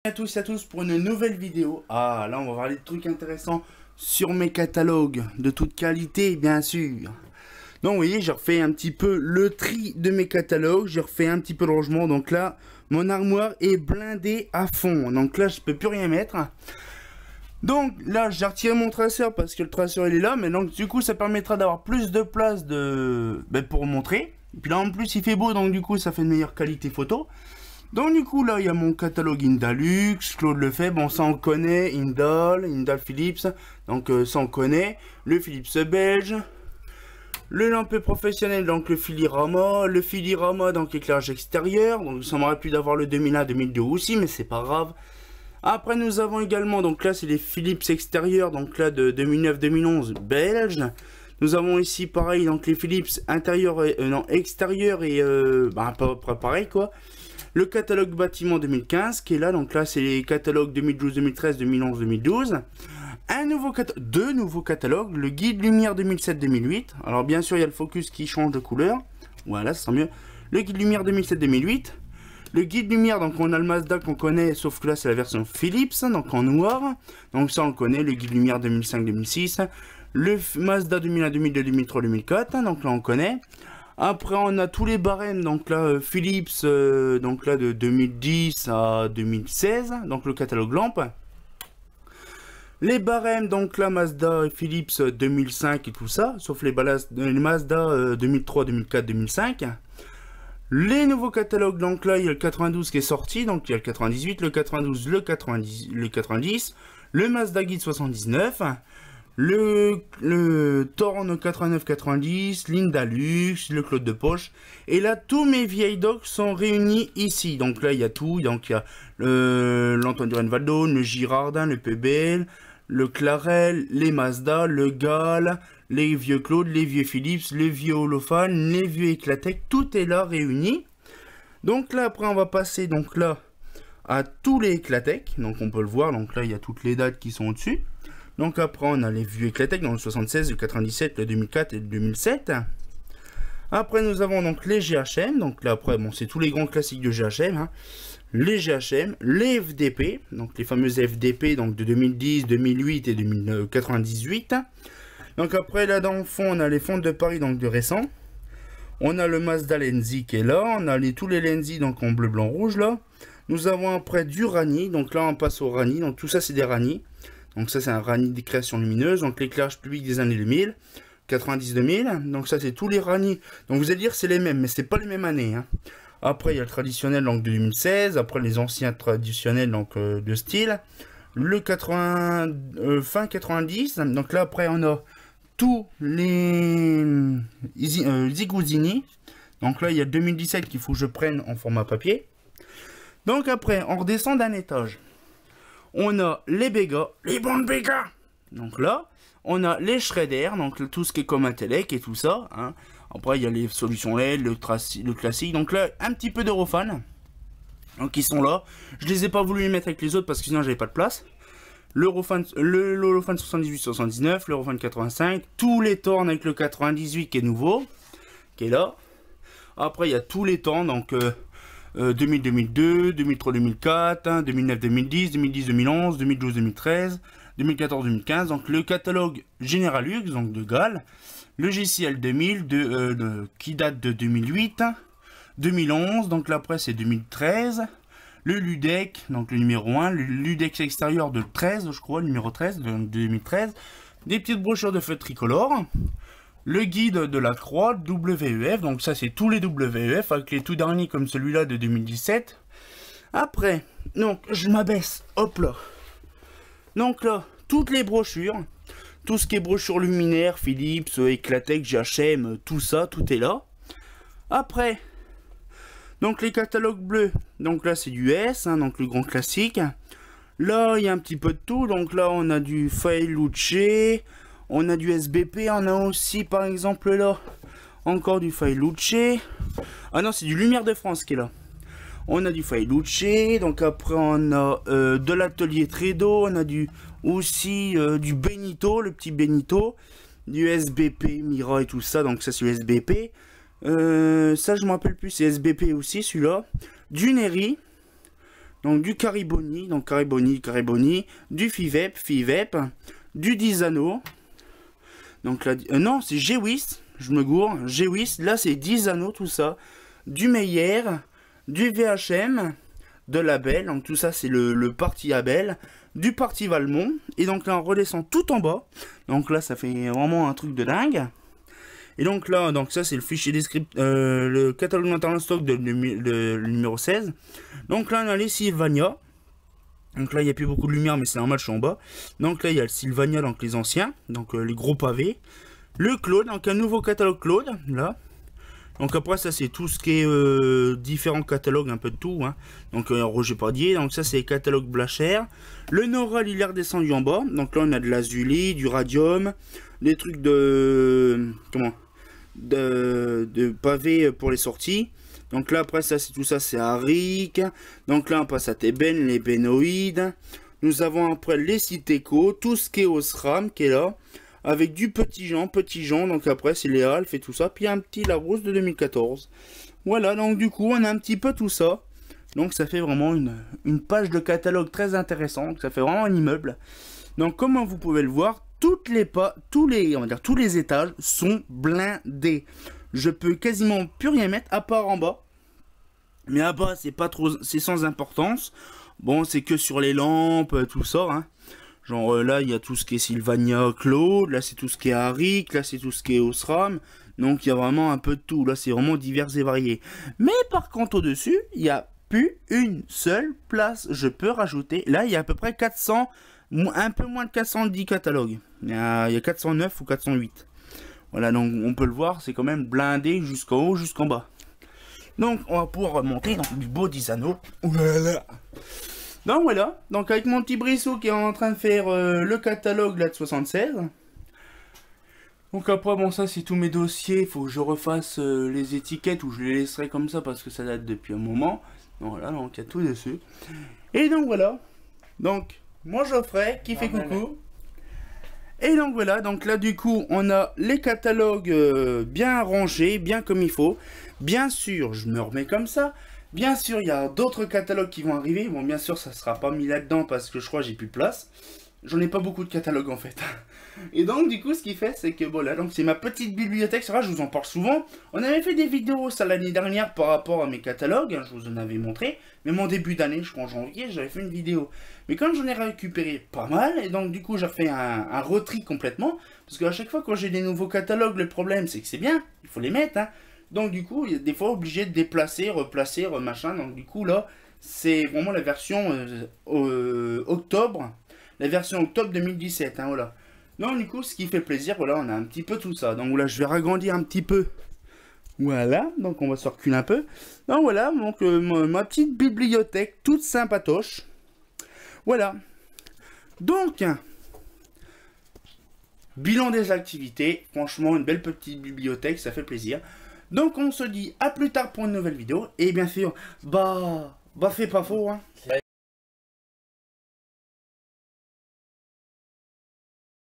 À tous et à tous pour une nouvelle vidéo. Ah, là on va parler de trucs intéressants sur mes catalogues de toute qualité, bien sûr. Donc vous voyez, j'ai refait un petit peu le tri de mes catalogues, j'ai refait un petit peu le rangement. Donc là, mon armoire est blindée à fond. Donc là, je peux plus rien mettre. Donc là, j'ai retiré mon traceur parce que le traceur il est là, mais donc du coup, ça permettra d'avoir plus de place pour montrer. Et puis là, en plus, il fait beau, donc du coup, ça fait une meilleure qualité photo. Donc du coup là il y a mon catalogue Indalux, Claude Lefebvre, bon ça on connaît, Indal Philips, donc ça on connaît, le Philips belge, le lampé professionnel donc le Filirama donc éclairage extérieur, donc ça m'aurait pu d'avoir le 2001-2002 aussi mais c'est pas grave. Après nous avons également, donc là c'est les Philips extérieurs, donc là de 2009-2011 belge. Nous avons ici pareil donc les Philips intérieur et extérieur et à peu près pareil quoi. Le catalogue bâtiment 2015 qui est là, donc là c'est les catalogues 2012, 2013, 2011, 2012. Deux nouveaux catalogues, le guide lumière 2007-2008. Alors bien sûr il y a le focus qui change de couleur, voilà ça sent mieux. Le guide lumière 2007-2008. Le guide lumière, donc on a le Mazda qu'on connaît, sauf que là c'est la version Philips, donc en noir. Donc ça on le connaît, le guide lumière 2005-2006. Le Mazda 2001, 2002, 2003, 2004, donc là on connaît. Après on a tous les barèmes, donc là Philips, donc là de 2010 à 2016, donc le catalogue lampe. Les barèmes, donc là Mazda et Philips 2005 et tout ça, sauf les Mazda 2003, 2004, 2005. Les nouveaux catalogues, donc là il y a le 92 qui est sorti, donc il y a le 98, le 92, le 90, le Mazda Guide 79. Le Torn 89-90, l'Indalux, le Claude de Poche. Et là, tous mes vieilles docks sont réunis ici. Donc là, il y a tout. Donc il y a l'Antoine Durand Valdone, le Girardin, le PBL, le Clarel, les Mazda, le Gal, les vieux Claude, les vieux Philips, les vieux Holophane, les vieux Eclatec. Tout est là réuni. Donc là, après, on va passer donc là à tous les Eclatec. Donc on peut le voir. Donc là, il y a toutes les dates qui sont au-dessus. Donc après on a les vieux Eclatec dans le 76, le 97, le 2004 et le 2007. Après nous avons donc les GHM, donc là après bon c'est tous les grands classiques de GHM, hein. Les GHM, les FDP, donc les fameuses FDP donc de 2010, 2008 et 2098. Donc après là dans le fond on a les fonds de Paris donc de récent. On a le Mazda Lenzi qui est là, on a tous les Lenzi donc en bleu, blanc, rouge là. Nous avons après du Rani, donc là on passe au Rani, donc tout ça c'est des Rani. Donc ça c'est un Rani de création lumineuse, donc l'éclairage public des années 2000, 90-2000, donc ça c'est tous les Rani. Donc vous allez dire c'est les mêmes, mais c'est pas les mêmes années, hein. Après il y a le traditionnel donc de 2016, après les anciens traditionnels donc de style, le 80, fin 90, donc là après on a tous les Ziguzini, donc là il y a 2017 qu'il faut que je prenne en format papier. Donc après on redescend d'un étage. On a les Bega, les bons Bega. Donc là, on a les Shredder, donc tout ce qui est comme Intelec et tout ça, hein. Après, il y a les solutions LED, le classique. Donc là, un petit peu d'Eurofan. Donc ils sont là. Je les ai pas voulu les mettre avec les autres parce que sinon j'avais pas de place. L'Eurofan 78-79, l'Eurofan 85, tous les Torn avec le 98 qui est nouveau, qui est là. Après, il y a tous les temps, donc 2000-2002, 2003-2004, 2009-2010, 2010-2011, 2012-2013, 2014-2015, donc le catalogue Generalux, donc de Gall, le JCL 2000, qui date de 2008, 2011, donc là après c'est 2013, le Ludec, donc le numéro 1, le Ludex extérieur de 13, je crois, le numéro 13, de 2013, des petites brochures de feutres tricolores, le guide de la croix WEF, donc ça c'est tous les WEF avec les tout derniers comme celui-là de 2017. Après, donc je m'abaisse, hop là. Donc là, toutes les brochures, tout ce qui est brochure luminaire, Philips, Eclatec, GHM, tout ça, tout est là. Après, donc les catalogues bleus, donc là c'est du S, hein, donc le grand classique. Là il y a un petit peu de tout, donc là on a du Failucce. On a du SBP, on a aussi par exemple là, encore du Failucce. Ah non, c'est du Lumière de France qui est là. On a du Failucce, donc après on a de l'atelier Tredo, on a aussi du Benito, le petit Benito, du SBP, Mira et tout ça, donc ça c'est le SBP. Ça je me rappelle plus, c'est SBP aussi celui-là. Du Neri, Donc du Cariboni, Cariboni, du Fivep, du Disano. Donc là, non, c'est Gewis, je me gourre, Gewis, là c'est Disano, tout ça. Du Meyer, du VHM, de Label, donc tout ça c'est le parti Abel, du parti Valmont, et donc là on redescend tout en bas, donc là ça fait vraiment un truc de dingue. Et donc là, donc ça c'est le fichier descriptif, le catalogue d'interne stock de numéro 16. Donc là on a les Sylvania. Donc là il n'y a plus beaucoup de lumière mais c'est normal, je suis en bas. Donc là il y a le Sylvania, donc les anciens, donc les gros pavés. Le Claude, donc un nouveau catalogue Claude, là. Donc après ça c'est tout ce qui est différents catalogues, un peu de tout, hein. Donc Roger Pardier, donc ça c'est les catalogues Blacher. Le Noral il est redescendu en bas, donc là on a de l'Azuli, du Radium, des trucs de... comment, de pavés pour les sorties. Donc là après ça c'est tout ça, c'est Arik. Donc là on passe à Teben, les Benoïdes. Nous avons après les Citéco, tout ce qui est Osram qui est là, avec du Petit Jean, donc après c'est les Alphes et tout ça, puis un petit Larousse de 2014. Voilà, donc du coup on a un petit peu tout ça. Donc ça fait vraiment une page de catalogue très intéressante, ça fait vraiment un immeuble. Donc comme vous pouvez le voir, tous les étages sont blindés. Je peux quasiment plus rien mettre à part en bas. Mais à bas c'est pas trop, c'est sans importance. Bon, c'est que sur les lampes, tout ça, hein. Genre là il y a tout ce qui est Sylvania, Claude, là c'est tout ce qui est Arik, là c'est tout ce qui est Osram. Donc il y a vraiment un peu de tout, là c'est vraiment divers et varié. Mais par contre au dessus, il n'y a plus une seule place. Je peux rajouter, là il y a à peu près 400, un peu moins de 410 catalogues. Il y a 409 ou 408. Voilà, donc on peut le voir, c'est quand même blindé jusqu'en haut, jusqu'en bas. Donc on va pouvoir remonter dans du beau Disano. Voilà. Donc voilà, donc avec mon petit Brissot qui est en train de faire le catalogue là de 76. Donc après bon ça c'est tous mes dossiers, il faut que je refasse les étiquettes ou je les laisserai comme ça parce que ça date depuis un moment. Donc voilà, donc il y a tout dessus. Et donc voilà, donc mon Geoffrey qui fait coucou. Et donc voilà, donc là du coup on a les catalogues bien rangés, bien comme il faut. Bien sûr, je me remets comme ça. Bien sûr, il y a d'autres catalogues qui vont arriver. Bon, bien sûr, ça ne sera pas mis là-dedans parce que je crois que j'ai plus de place. J'en ai pas beaucoup de catalogues en fait. Et donc, du coup, ce qu'il fait, c'est que voilà, donc c'est ma petite bibliothèque. C'est vrai, je vous en parle souvent. On avait fait des vidéos ça l'année dernière par rapport à mes catalogues. Hein, je vous en avais montré. Même en début d'année, je crois en janvier, j'avais fait une vidéo. Mais quand j'en ai récupéré pas mal, et donc du coup, j'ai refait un retri complètement. Parce qu'à chaque fois, quand j'ai des nouveaux catalogues, le problème, c'est que c'est bien. Il faut les mettre, hein. Donc du coup, il y a des fois obligé de déplacer, replacer, machin. Donc du coup là, c'est vraiment la version octobre. La version octobre 2017, hein, voilà. Donc du coup, ce qui fait plaisir, voilà, on a un petit peu tout ça. Donc là, je vais agrandir un petit peu. Voilà, donc on va se reculer un peu. Donc voilà, donc ma petite bibliothèque toute sympatoche. Voilà. Donc, bilan des activités. Franchement, une belle petite bibliothèque, ça fait plaisir. Donc on se dit à plus tard pour une nouvelle vidéo. Et bien sûr, bah fait pas faux, hein.